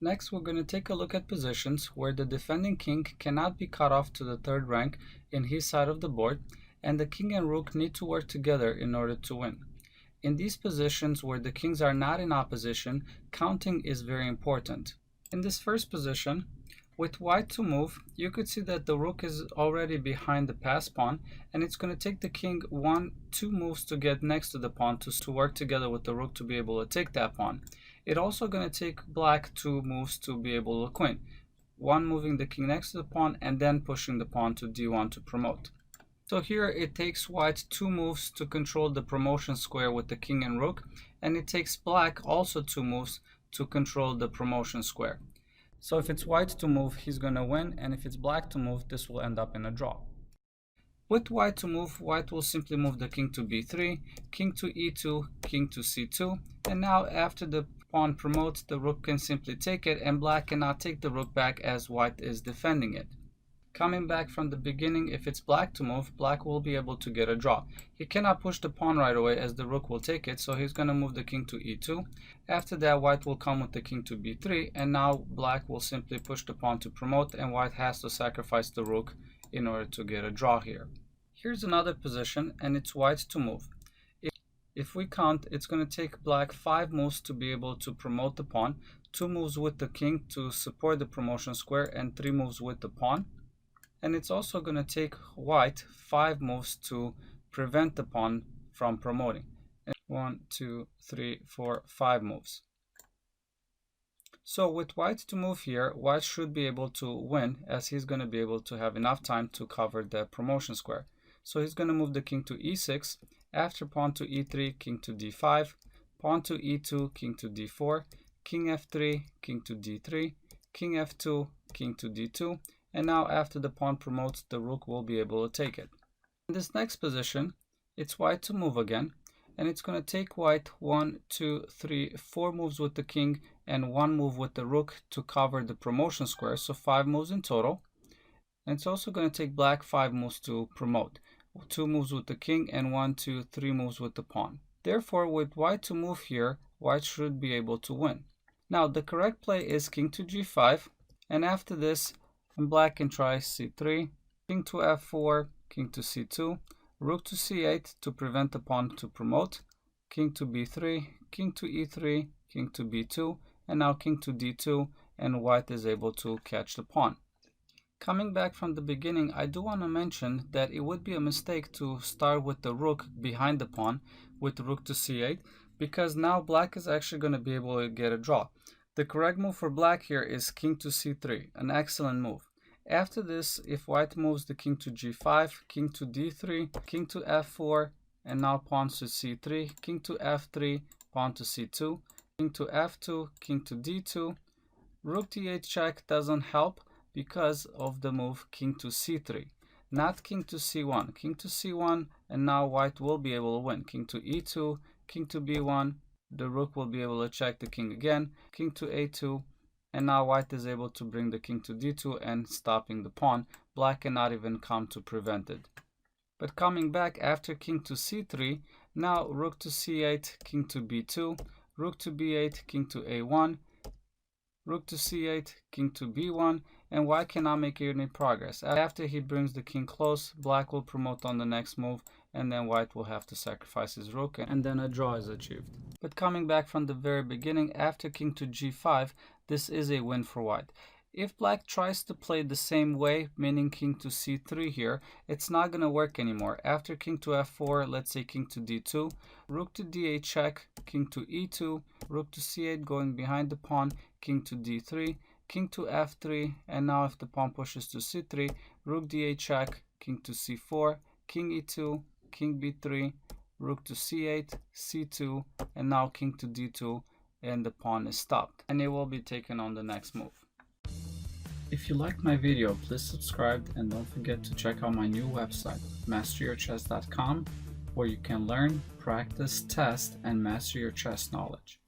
Next, we're going to take a look at positions where the defending king cannot be cut off to the third rank in his side of the board, and the king and rook need to work together in order to win. In these positions where the kings are not in opposition, counting is very important. In this first position, with white to move, you could see that the rook is already behind the passed pawn, and it's going to take the king 1-2 moves to get next to the pawn to work together with the rook to be able to take that pawn. It's also going to take black 2 moves to be able to queen. One moving the king next to the pawn and then pushing the pawn to d1 to promote. So here it takes white 2 moves to control the promotion square with the king and rook, and it takes black also 2 moves to control the promotion square. So if it's white to move, he's going to win, and if it's black to move, this will end up in a draw. With white to move, white will simply move the king to b3, king to e2, king to c2, and now after the pawn promotes, the rook can simply take it, and black cannot take the rook back as white is defending it. Coming back from the beginning, if it's black to move, black will be able to get a draw. He cannot push the pawn right away as the rook will take it, so he's going to move the king to e2. After that, white will come with the king to b3, and now black will simply push the pawn to promote, and white has to sacrifice the rook in order to get a draw here. Here's another position, and it's white to move. If we count, it's going to take black 5 moves to be able to promote the pawn, 2 moves with the king to support the promotion square, and 3 moves with the pawn. And it's also going to take white 5 moves to prevent the pawn from promoting. 1, 2, 3, 4, 5 moves. So with white to move here, white should be able to win, as he's going to be able to have enough time to cover the promotion square. So he's going to move the king to e6, after pawn to e3, king to d5, pawn to e2, king to d4, king f3, king to d3, king f2, king to d2, and now after the pawn promotes, the rook will be able to take it. In this next position, it's white to move again, and it's going to take white 1, 2, 3, 4 moves with the king and 1 move with the rook to cover the promotion square, so 5 moves in total. And it's also going to take black 5 moves to promote, 2 moves with the king and 1, 2, 3 moves with the pawn. Therefore, with white to move here, white should be able to win. Now the correct play is king to g5, and after this, black can try c3, king to f4, king to c2, rook to c8 to prevent the pawn to promote, king to b3, king to e3, king to b2, and now king to d2, and white is able to catch the pawn. Coming back from the beginning, I do want to mention that it would be a mistake to start with the rook behind the pawn with rook to c8, because now black is actually going to be able to get a draw. The correct move for black here is king to c3, an excellent move. After this, if white moves the king to g5, king to d3, king to f4, and now pawns to c3, king to f3, pawn to c2, king to f2, king to d2, rook d8 check doesn't help because of the move king to c3, not king to c1. King to c1, and now white will be able to win. King to e2, king to b1, the rook will be able to check the king again, king to a2, and now white is able to bring the king to d2 and stopping the pawn. Black cannot even come to prevent it. But coming back after king to c3, now rook to c8, king to b2, rook to b8, king to a1, rook to c8, king to b1, and white cannot make any progress. After he brings the king close, black will promote on the next move, and then white will have to sacrifice his rook, and then a draw is achieved. But coming back from the very beginning, after king to g5, this is a win for white. If black tries to play the same way, meaning king to c3 here, it's not going to work anymore. After king to f4, let's say king to d2, rook to d8 check, king to e2, rook to c8 going behind the pawn, king to d3, king to f3, and now if the pawn pushes to c3, rook d8 check, king to c4, king e2, king b3, rook to c8, c2, and now king to d2, and the pawn is stopped, and it will be taken on the next move. If you liked my video, please subscribe, and don't forget to check out my new website, masteryourchess.com, where you can learn, practice, test, and master your chess knowledge.